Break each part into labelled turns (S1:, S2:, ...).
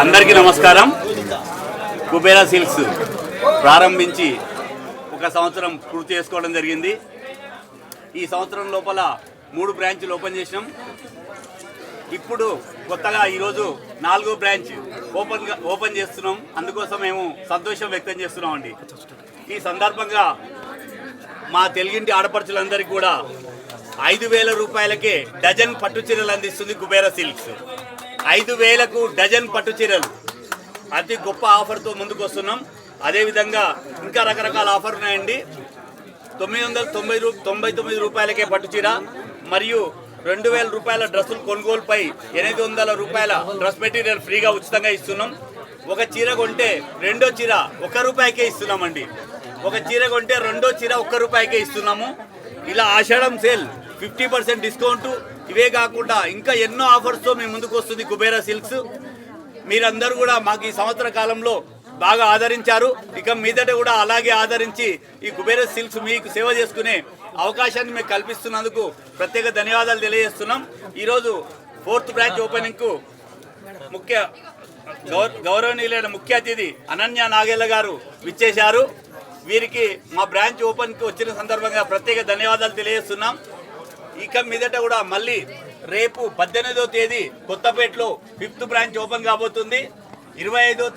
S1: అందరికీ నమస్కారం. కుబేరా సిల్క్స్ ప్రారంభించి ఒక సంవత్సరం పూర్తి చేసుకోవడం జరిగింది. ఈ సంవత్సరం లోపల 3 బ్రాంచ్లు ఓపెన్ చేసినాం. ఇప్పుడు కొత్తగా ఈరోజు 4వ బ్రాంచ్ ఓపెన్ చేస్తున్నాం. అందుకోసం మేము సంతోషం వ్యక్తం చేస్తున్నాం అండి. ఈ సందర్భంగా మా తెలుగింటి ఆడపడుచులందరికీ కూడా 5,000 రూపాయలకే డజన్ పట్టు చీరలు అందిస్తుంది కుబేరా సిల్క్స్. 5,000కు డజన్ పట్టు చీరలు అతి గొప్ప ఆఫర్తో ముందుకు వస్తున్నాం. అదేవిధంగా ఇంకా రకరకాల ఆఫర్ ఉన్నాయండి. 999 రూపాయలకే పట్టు చీర మరియు 2,000 రూపాయల డ్రెస్సులు కొనుగోలుపై 800 రూపాయల డ్రెస్ మెటీరియల్ ఫ్రీగా ఉచితంగా ఇస్తున్నాం. ఒక చీర కొంటే రెండో చీర 1 రూపాయికే ఇస్తున్నామండి. ఒక చీర కొంటే రెండో చీర 1 రూపాయికే ఇస్తున్నాము. ఇలా ఆషాఢం సేల్ 50% డిస్కౌంట్. ఇవే కాకుండా ఇంకా ఎన్నో ఆఫర్స్తో మీ ముందుకు వస్తుంది కుబేరా సిల్క్స్. మీరందరూ కూడా మాకు ఈ సంవత్సర కాలంలో బాగా ఆదరించారు. ఇక మీదట కూడా అలాగే ఆదరించి ఈ కుబేరా సిల్క్స్ మీకు సేవ చేసుకునే అవకాశాన్ని మీకు కల్పిస్తున్నందుకు ప్రత్యేక ధన్యవాదాలు తెలియజేస్తున్నాం. ఈరోజు 4th బ్రాంచ్ ఓపెనింగ్కు గౌరవనీయులైన ముఖ్య అతిథి అనన్య నాగేళ్ల గారు విచ్చేశారు. వీరికి మా బ్రాంచ్ ఓపెన్కి వచ్చిన సందర్భంగా ప్రత్యేక ధన్యవాదాలు తెలియజేస్తున్నాం. ఇక మీదట కూడా మళ్ళీ రేపు 18వ తేదీ కొత్తపేటలో 5th బ్రాంచ్ ఓపెన్ కాబోతుంది. 25వ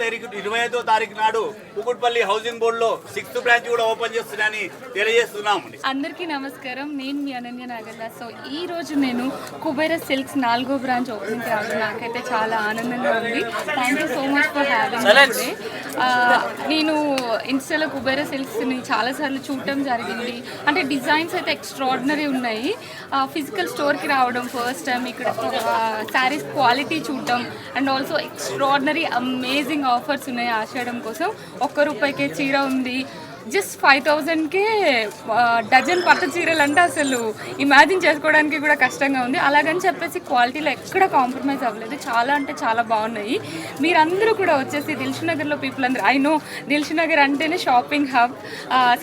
S1: తారీఖు నాడు కుకుట్పల్లి హౌసింగ్ బోర్డులో 6th బ్రాంచ్ కూడా ఓపెన్ చేస్తున్నానని తెలియజేస్తున్నాం.
S2: అందరికీ నమస్కారం. నేను మీ అనన్య నాగల్ల. సో ఈ రోజు నేను కుబేరా సిల్క్స్ 4వ బ్రాంచ్ ఓపెనింగ్ రావడం నాకైతే చాలా ఆనందంగా ఉంది. Thank you so much for having me. నేను ఇన్స్టాలో కుబేరా సిల్క్స్ని చాలాసార్లు చూడటం జరిగింది. అంటే డిజైన్స్ అయితే ఎక్స్ట్రాడినరీ ఉన్నాయి. ఫిజికల్ స్టోర్కి రావడం ఫస్ట్ టైం, ఇక్కడ శారీస్ క్వాలిటీ చూడటం and also extraordinary amazing offers ఉన్నాయి. ఆషాఢం కోసం 1 రూపాయికే చీర ఉంది. జస్ట్ 5,000కే డజన్ పట్టు చీరలు అంటే అసలు ఇమాజిన్ చేసుకోవడానికి కూడా కష్టంగా ఉంది. అలాగని చెప్పేసి క్వాలిటీలో ఎక్కడ కాంప్రమైజ్ అవ్వలేదు. చాలా అంటే చాలా బాగున్నాయి. మీరందరూ కూడా వచ్చేసి దిల్షునగర్లో పీపుల్ అందరూ, ఐ నో దిల్షునగర్ అంటేనే షాపింగ్ హబ్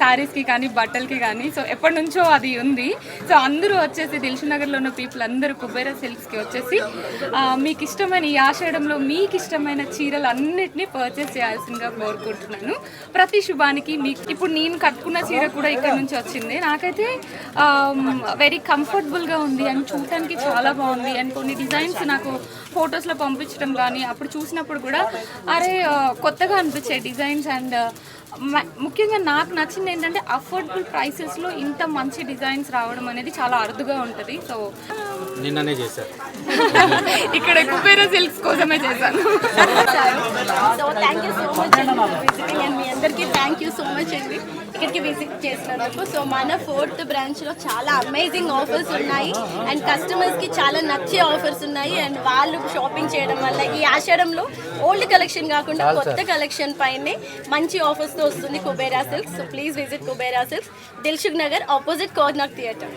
S2: శారీస్కి కానీ బట్టలకి కానీ. సో ఎప్పటి నుంచో అది ఉంది. సో అందరూ వచ్చేసి దిల్షునగర్లో ఉన్న పీపుల్ అందరూ కుబేరా సిల్క్స్కి వచ్చేసి మీకు ఇష్టమైన ఈ ఆషాఢంలో మీకు ఇష్టమైన చీరలు అన్నిటినీ పర్చేస్ చేయాల్సిందిగా కోరుకుంటున్నాను. ప్రతి శుభానికి మీకు ఇప్పుడు నేను కట్టుకున్న చీర కూడా ఇక్కడ నుంచి వచ్చింది. నాకైతే వెరీ కంఫర్టబుల్గా ఉంది అండ్ చూడటానికి చాలా బాగుంది. అండ్ కొన్ని డిజైన్స్ నాకు ఫొటోస్లో పంపించడం కానీ అప్పుడు చూసినప్పుడు కూడా అరే కొత్తగా అనిపించాయి డిజైన్స్. అండ్ ముఖ్యంగా నాకు నచ్చింది ఏంటంటే అఫోర్డబుల్ ప్రైసెస్లో ఇంత మంచి డిజైన్స్ రావడం అనేది చాలా అరుదుగా ఉంటుంది. సో
S3: నిన్ననే చేశారు
S2: ఇక్కడ కుబేరా సిల్క్స్ కోసమే చేశాను.
S4: So thank you so much అండి విజిటింగ్. అండ్ మీ అందరికీ థ్యాంక్ యూ సో మచ్ అండి ఇక్కడికి విజిట్ చేసినందుకు. సో మన 4th బ్రాంచ్లో చాలా అమేజింగ్ ఆఫర్స్ ఉన్నాయి అండ్ కస్టమర్స్కి చాలా నచ్చే ఆఫర్స్ ఉన్నాయి. అండ్ వాళ్ళు షాపింగ్ చేయడం వల్ల ఈ ఆషాఢంలో ఓల్డ్ కలెక్షన్ కాకుండా కొత్త కలెక్షన్ పైనే మంచి ఆఫర్స్తో వస్తుంది Kubera silks. So please visit Kubera silks, Dilsukhnagar opposite Konark theatre.